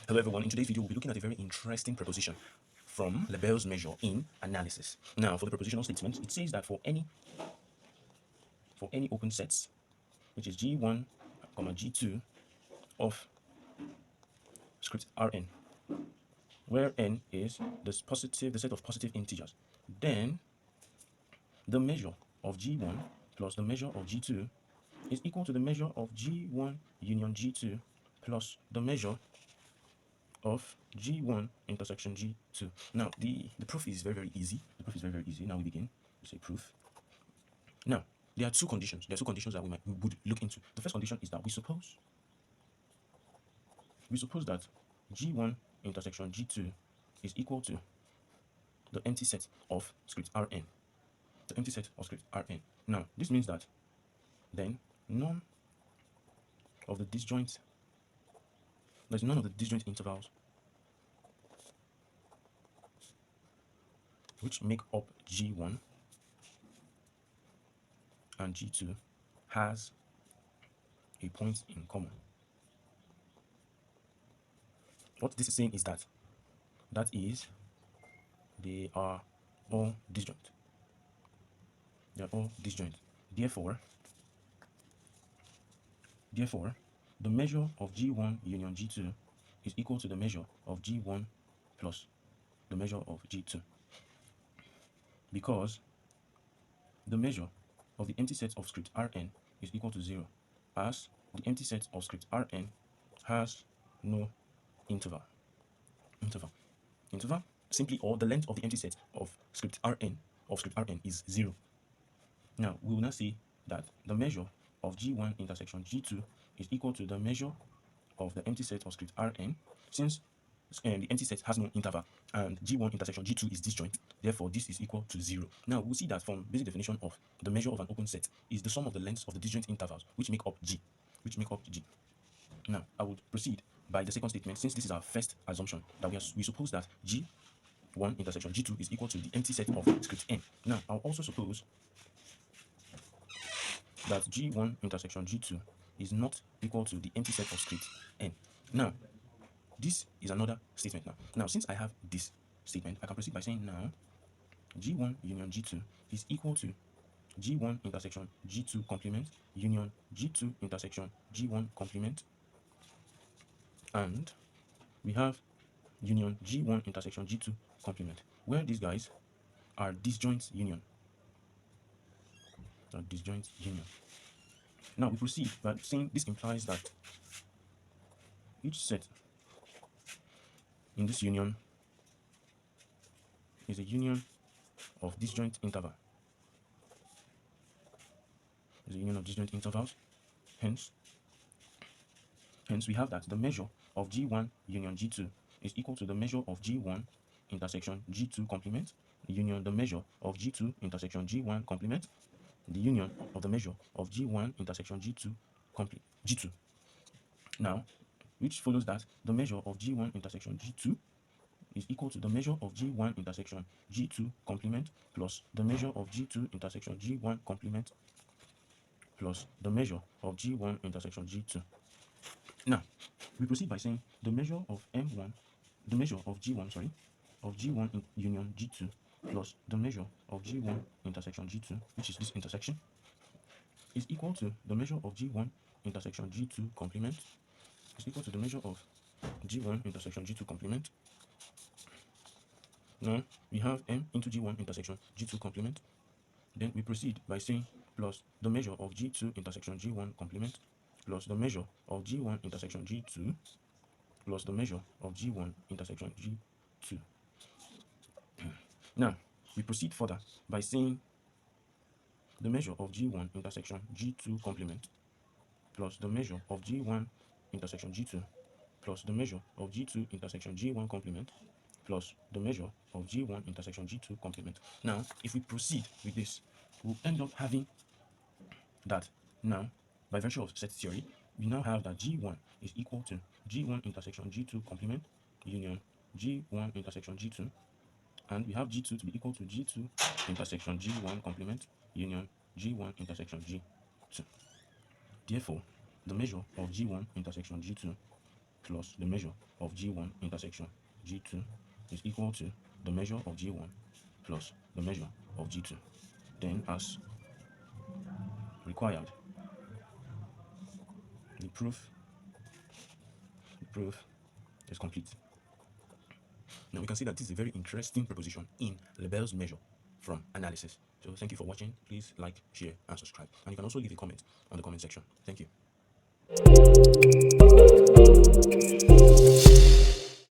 Hello everyone, in today's video we'll be looking at a very interesting proposition from Lebesgue measure in analysis. Now for the propositional statement, it says that for any open sets, which is G1, G2 of script Rn, where n is the set of positive integers, then the measure of G1 plus the measure of G2 is equal to the measure of G1 union G2 plus the measure of G1 intersection G2. Now, the proof is very easy. The proof is very easy. Now we begin. We say proof. Now, there are two conditions. There are two conditions that we would look into. The first condition is that we suppose that G1 intersection G2 is equal to the empty set of script Rn. The empty set of script Rn. Now, this means that then none of the disjoint intervals which make up G1 and G2 has a point in common. What this is saying is that they are all disjoint. They are all disjoint. Therefore, the measure of G1 union G2 is equal to the measure of G1 plus the measure of G2, because the measure of the empty set of script Rn is equal to 0, as the empty set of script Rn has no interval. Simply, or the length of the empty set of script Rn is 0. Now we will now say that the measure of G1 intersection G2 is equal to the measure of the empty set of script Rn, since the empty set has no interval and G1 intersection G2 is disjoint. Therefore, this is equal to 0. Now we'll see that from basic definition of the measure of an open set is the sum of the lengths of the disjoint intervals which make up G. Now I would proceed by the second statement, since this is our first assumption, that we suppose that G1 intersection G2 is equal to the empty set of script n. Now I'll also suppose that G1 intersection G2 is not equal to the empty set of script n. Now, this is another statement now. Since I have this statement, I can proceed by saying now G1 union G2 is equal to G1 intersection G2 complement union G2 intersection G1 complement, and we have union G1 intersection G2 complement, where these guys are disjoint union. Now we proceed by saying this implies that each set in this union is a union of disjoint interval. Is a union of disjoint intervals. Hence we have that the measure of G1 union G2 is equal to the measure of G1 intersection G2 complement union the measure of G2 intersection G1 complement the union of the measure of G1 intersection G2 G2. Now, which follows that the measure of G1 intersection G2 is equal to the measure of G1 intersection G2 complement plus the measure of G2 intersection G1 complement plus the measure of G1 intersection G2. Now, we proceed by saying the measure of G1 union G2 plus the measure of G1 intersection G2, which is this intersection, is equal to the measure of G1 intersection G2 complement is equal to the measure of G1 intersection G2 complement. Now we have M into G1 intersection G2 complement. Then we proceed by saying plus the measure of G2 intersection G1 complement plus the measure of G1 intersection G2 plus the measure of G1 intersection G2. Now we proceed further by saying the measure of G1 intersection G2 complement plus the measure of G1 intersection G2 plus the measure of G2 intersection G1 complement plus the measure of G1 intersection G2 complement. Now, if we proceed with this, we'll end up having that now, by virtue of set theory, we now have that G1 is equal to G1 intersection G2 complement union G1 intersection G2, and we have G2 to be equal to G2 intersection G1 complement union G1 intersection G2. Therefore, the measure of G1 intersection G2 plus the measure of G1 intersection G2 is equal to the measure of G1 plus the measure of G2. Then, as required, the proof is complete. Now we can see that this is a very interesting proposition in Lebesgue measure from analysis. So thank you for watching. Please like, share, and subscribe. And you can also leave a comment on the comment section. Thank you.